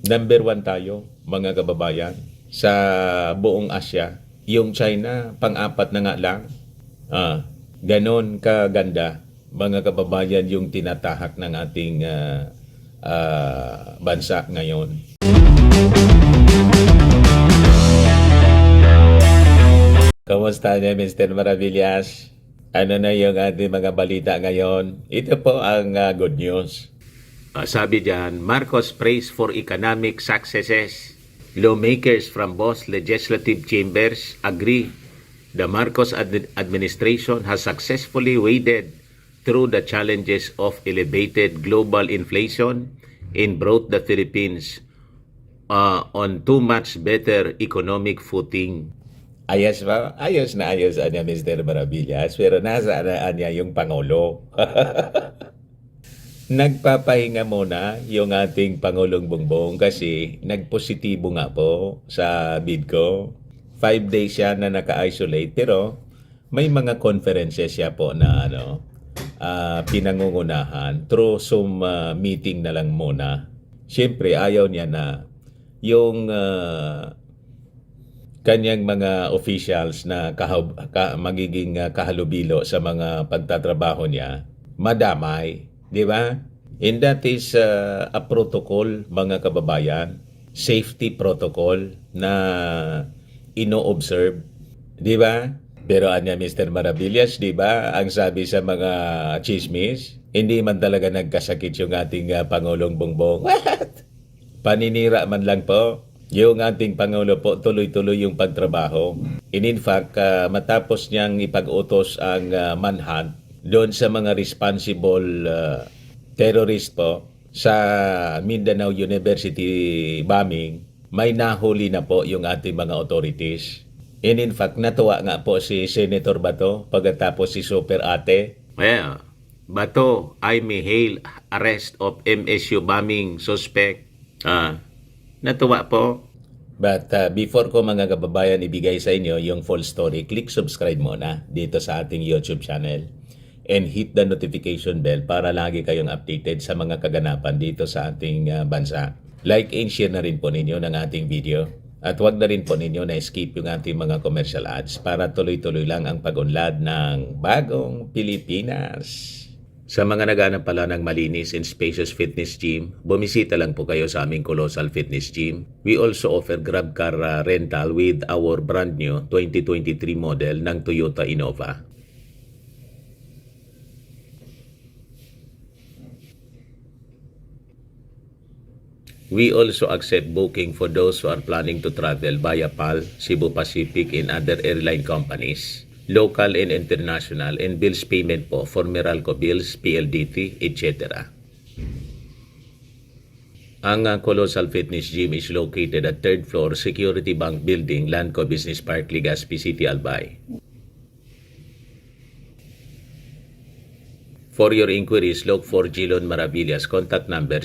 Number one tayo, mga kababayan, sa buong Asya. Yung China, pang-apat na nga lang. Ganon kaganda, mga kababayan, yung tinatahak ng ating bansa ngayon. Kamusta niya, Mr. Maravillas? Ano na yung ating mga balita ngayon? Ito po ang good news. Sabi diyan, Marcos praise for economic successes. Lawmakers from both legislative chambers agree the Marcos administration has successfully waded through the challenges of elevated global inflation and brought the Philippines on too much better economic footing. Ayos ba? Ayos na ayos niya, Mr. Maravillas. Pero nasaan niya yung Pangulo? Nagpapahinga muna yung ating Pangulong Bongbong kasi nagpositibo nga po sa BIDCO. 5 days siya na naka-isolate pero may mga conferences siya po na pinangungunahan through Zoom meeting na lang muna. Siyempre ayaw niya na yung kanyang mga officials na magiging kahalubilo sa mga pagtatrabaho niya, madamay, di ba? And that is a protocol, mga kababayan, safety protocol na ino-observe, di ba? Pero anya Mr. Maravillas, di ba? Ang sabi sa mga chismis, hindi man talaga nagkasakit yung ating Pangulong Bongbong. What? Paninira man lang po. Yung ating Pangulo po, tuloy-tuloy yung pagtrabaho. In fact, matapos niyang ipag-utos ang manhunt doon sa mga responsible terrorist po sa Mindanao University bombing, may nahuli na po yung ating mga authorities. And in fact, natuwa nga po si Senator Bato pagkatapos si Super Ate. Well, Bato, I may hail arrest of MSU bombing suspect. Natuwa po. But before ko mga kababayan ibigay sa inyo yung full story, click subscribe muna dito sa ating YouTube channel and hit the notification bell para lagi kayong updated sa mga kaganapan dito sa ating bansa. Like and share na rin po ninyo ng ating video. At huwag na rin po ninyo na skip yung ating mga commercial ads para tuloy-tuloy lang ang pag-unlad ng bagong Pilipinas. Sa mga naghahanap pala ng malinis and spacious fitness gym, bumisita lang po kayo sa aming Colossal Fitness Gym. We also offer grab car rental with our brand new 2023 model ng Toyota Innova. We also accept booking for those who are planning to travel via PAL, Cebu Pacific, and other airline companies. Local and international, and bills payment po for Meralco bills, PLDT, etc. Ang Colossal Fitness Gym is located at 3rd floor Security Bank Building, Landco Business Park, Legazpi City, Albay. For your inquiries, look for Gilon Maravillas. Contact number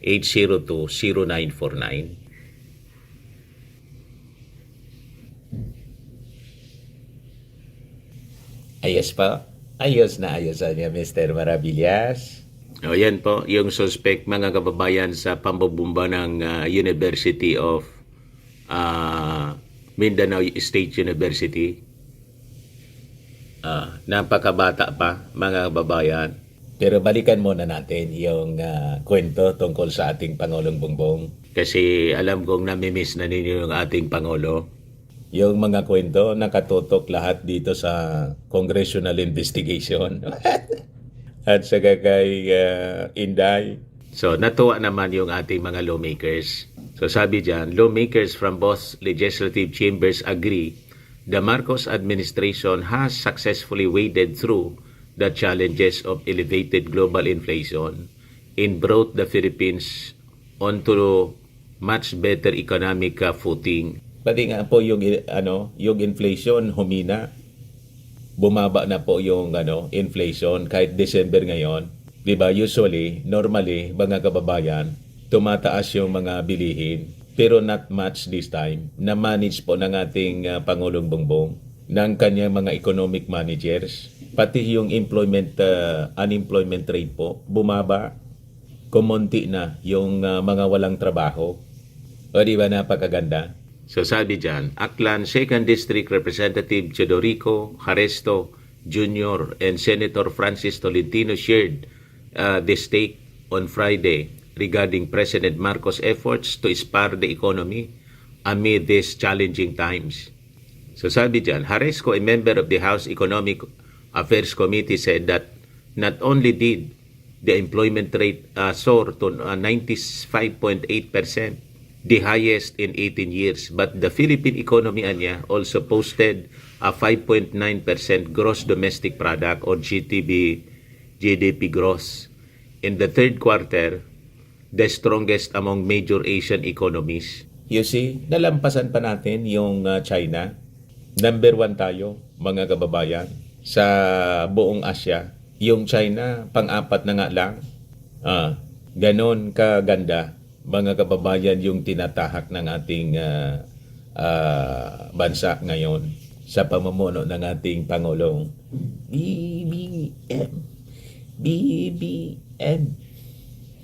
0966-802-0949. Ayos pa. Ayos na ayos niya, Mr. Maravillas. O yan po, yung suspect mga kababayan sa pambobomba ng University of Mindanao State University. Napakabata pa, mga kababayan. Pero balikan muna natin yung kwento tungkol sa ating Pangulong Bongbong. Kasi alam kong namimiss na ninyo yung ating Pangulo. Yung mga kwento nakatutok lahat dito sa congressional investigation. At saka kay Inday. So natuwa naman yung ating mga lawmakers. So sabi dyan, lawmakers from both legislative chambers agree the Marcos administration has successfully waded through the challenges of elevated global inflation and brought the Philippines onto much better economic footing. Pati nga po yung inflation humina. Bumaba na po yung inflation kahit December ngayon. 'Di ba? Usually, normally mga kababayan, tumataas yung mga bilihin, pero not much this time. Na-manage po ng ating Pangulong Bongbong ng kanyang mga economic managers, pati yung unemployment rate po bumaba. kumonti na yung mga walang trabaho. O di ba napakaganda? So sabi dyan, Aklan 2nd District Representative Chodorico Haresto Jr. and Senator Francis Tolentino shared the stake on Friday regarding President Marcos' efforts to spur the economy amid these challenging times. So sabi dyan, Haresco, a member of the House Economic Affairs Committee, said that not only did the employment rate soar to 95.8%, the highest in 18 years, but the Philippine economy anya also posted a 5.9% gross domestic product or GDP gross in the third quarter, the strongest among major Asian economies. You see, nalampasan pa natin yung China. Number 1 tayo, mga kababayan, sa buong Asia. Yung China, pang-apat na nga lang. Ganon kaganda, mga kababayan, yung tinatahak ng ating bansa ngayon sa pamumuno ng ating Pangulong BBM.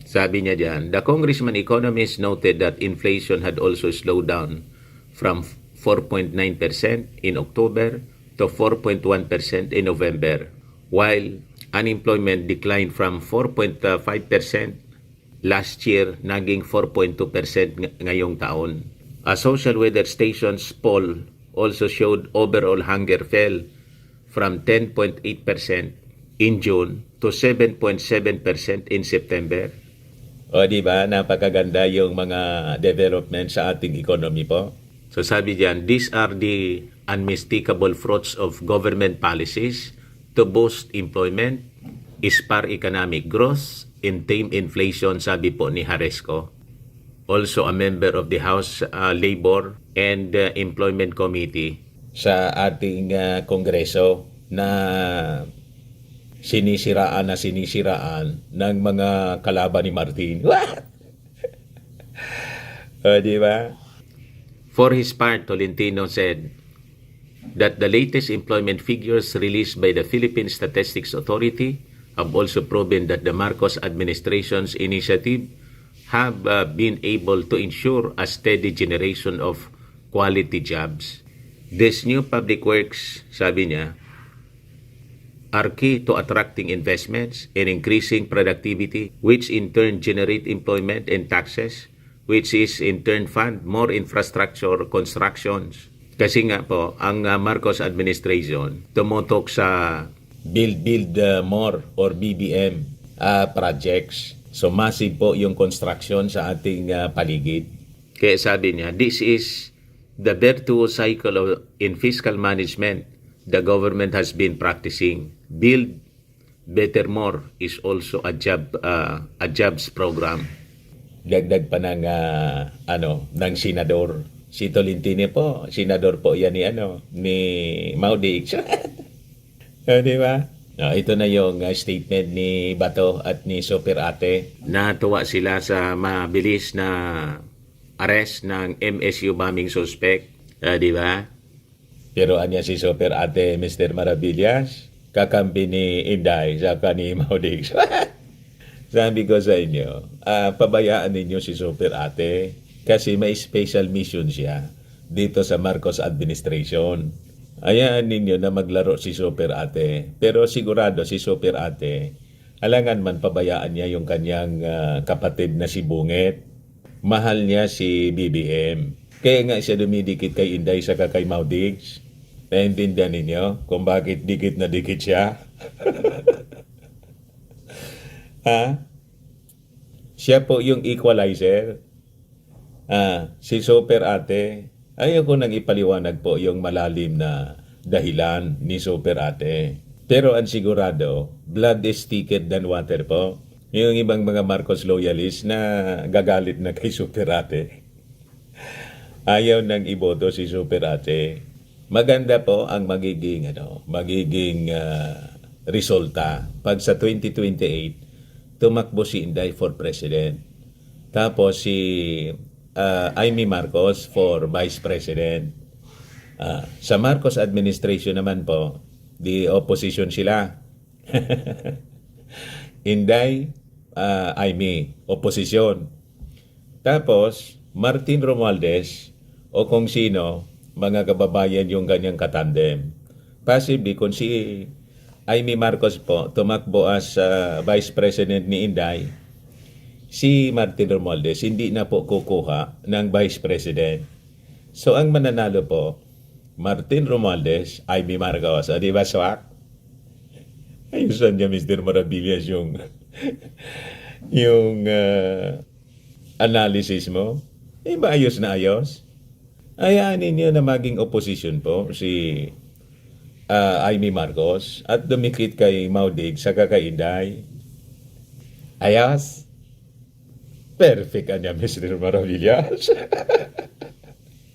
Sabi niya diyan, the congressman economist noted that inflation had also slowed down from 4.9% in October to 4.1% in November, while unemployment declined from 4.5% last year naging 4.2% ngayong taon. A social weather station's poll also showed overall hunger fell from 10.8% in June to 7.7% in September. O di ba, napakaganda yung mga development sa ating economy po. So sabi diyan, these are the unmistakable fruits of government policies to boost employment, spur economic growth, and tame inflation, sabi po ni Haresco. Also a member of the House Labor and Employment Committee sa ating Kongreso na sinisiraan ng mga kalaban ni Martin. What? Di ba? For his part, Tolentino said that the latest employment figures released by the Philippine Statistics Authority have also proven that the Marcos administration's initiative have been able to ensure a steady generation of quality jobs. This new public works, sabi niya, are key to attracting investments and increasing productivity, which in turn generate employment and taxes, which is in turn fund more infrastructure constructions. Kasi nga po, ang Marcos administration tumutok sa build more or BBM projects. So massive po yung construction sa ating paligid. Kaya sabi niya, this is the virtuous cycle in fiscal management the government has been practicing. Build better more is also a jobs program. Dagdag pa ng ng senador. Si Tolentino po, senador po yan ni Maudix. Di ba? Ito na yung statement ni Bato at ni Super Ate. Natuwa sila sa mabilis na arrest ng MSU bombing suspect. Di ba? Pero anya si Super Ate, Mr. Maravillas, kakampi ni Inday sa ni Maudix. Sabi ko sa inyo, pabayaan ninyo si Super Ate kasi may special mission siya dito sa Marcos administration. Hayaan ninyo na maglaro si Super Ate. Pero sigurado si Super Ate, alangan man pabayaan niya yung kanyang kapatid na si Bunget. Mahal niya si BBM. Kaya nga siya dumidikit kay Inday sa kay Maudix. Naintindihan ninyo kung bakit dikit na dikit siya? Siya po yung equalizer. Si Super Ate, ayaw ko nang ipaliwanag po yung malalim na dahilan ni Super Ate. Pero ang sigurado, blood is thicker than water po. Yung ibang mga Marcos loyalists na gagalit na kay Super Ate. Ayaw nang iboto si Super Ate. Maganda po ang magiging resulta pag sa 2028 tumakbo si Inday for President. Tapos si Amy Marcos for Vice President. Sa Marcos administration naman po, the opposition sila. Inday Aimee, oposisyon. Tapos, Martin Romualdez o kung sino, mga kababayan yung ganyang katandem. Possibly, kung si Aimee Marcos po tumakbo as Vice President ni Inday, si Martin Romualdez hindi na po kukuha ng Vice President. So, ang mananalo po, Martin Romualdez, Aimee Marcos. O, di ba, swak? Ayusan niya, Mr. Maravillas, yung yung analysis mo. Eh, ba ayos na ayos? Ayanin niyo na maging opposition po si Aimee Marcos at dumikit kay Maudig sa kakainday. Ayos? Perfect ka niya, Mr. Maravillas.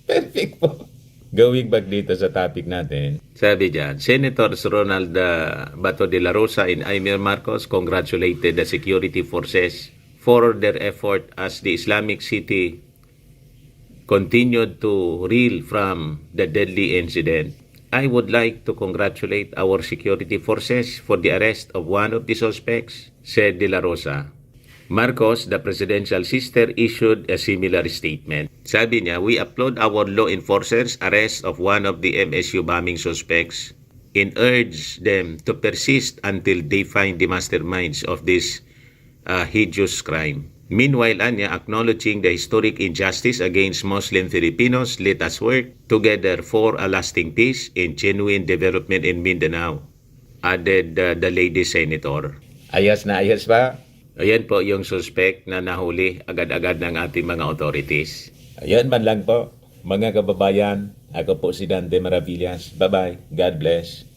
Perfect po. Going back dito sa topic natin. Sabi dyan, Senators Ronald Bato de la Rosa and Aimee Marcos congratulated the security forces for their effort as the Islamic city continued to reel from the deadly incident. I would like to congratulate our security forces for the arrest of one of the suspects, said de la Rosa. Marcos, the presidential sister, issued a similar statement. Sabi niya, we applaud our law enforcers' arrest of one of the MSU bombing suspects and urge them to persist until they find the masterminds of this hideous crime. Meanwhile, Anya, acknowledging the historic injustice against Muslim Filipinos, let us work together for a lasting peace and genuine development in Mindanao, added the lady senator. Ayos na ayos ba? Ayan po yung suspect na nahuli agad-agad ng ating mga authorities. Ayan man lang po, mga kababayan. Ako po si Dante Maravillas. Bye-bye. God bless.